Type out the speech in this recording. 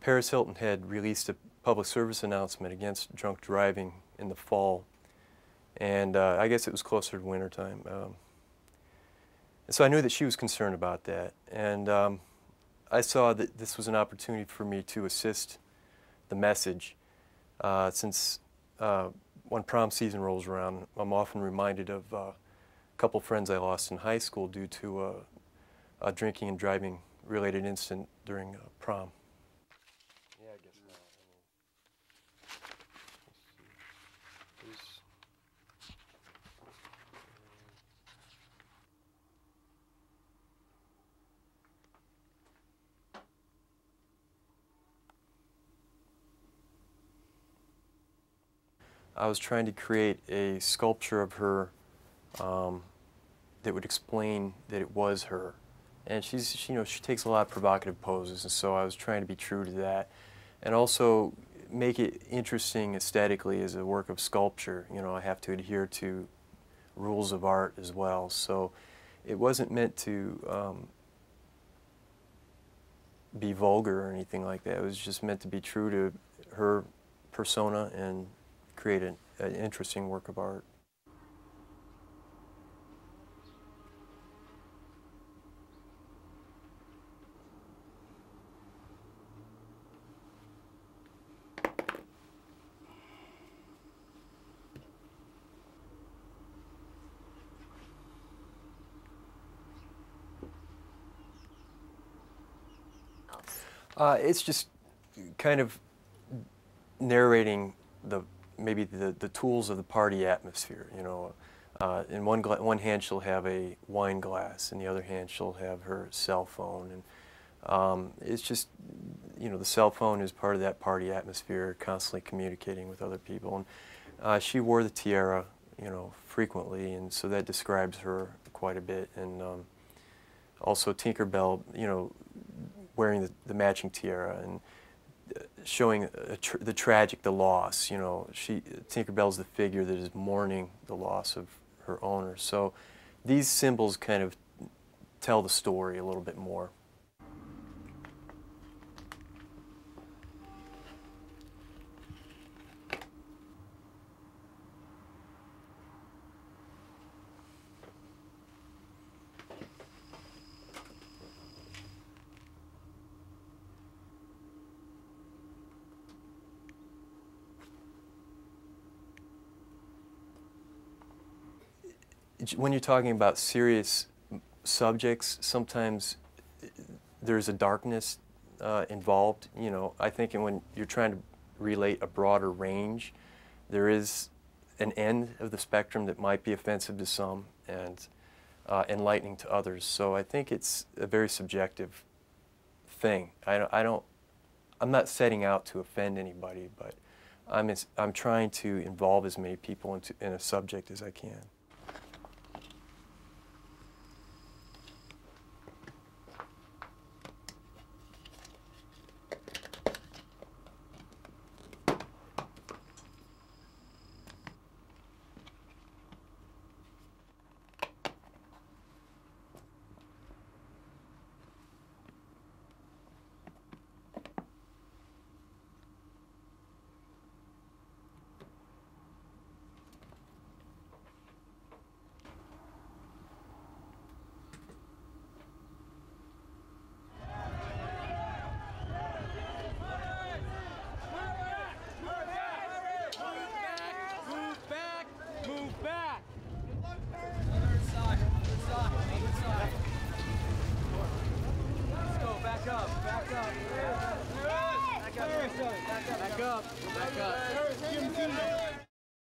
Paris Hilton had released a public service announcement against drunk driving in the fall, and I guess it was closer to wintertime. And so I knew that she was concerned about that, and I saw that this was an opportunity for me to assist the message, since when prom season rolls around, I'm often reminded of a couple friends I lost in high school due to a drinking and driving related incident during prom. Yeah, I guess not. I was trying to create a sculpture of her that would explain that it was her. And she takes a lot of provocative poses, and so I was trying to be true to that. And also make it interesting aesthetically as a work of sculpture. You know, I have to adhere to rules of art as well. So it wasn't meant to be vulgar or anything like that. It was just meant to be true to her persona and create an interesting work of art. It's just kind of narrating maybe the tools of the party atmosphere. You know, in one hand she'll have a wine glass, in the other hand she'll have her cell phone, and it's just, you know, the cell phone is part of that party atmosphere, constantly communicating with other people. And she wore the tiara, you know, frequently, and so that describes her quite a bit. And also Tinkerbell, you know, wearing the matching tiara and showing the tragic, the loss. You know, Tinkerbell's the figure that is mourning the loss of her owner. So these symbols kind of tell the story a little bit more. When you're talking about serious subjects, sometimes there's a darkness involved. You know, I think when you're trying to relate a broader range, there is an end of the spectrum that might be offensive to some and enlightening to others. So I think it's a very subjective thing. I'm not setting out to offend anybody, but I'm trying to involve as many people in a subject as I can.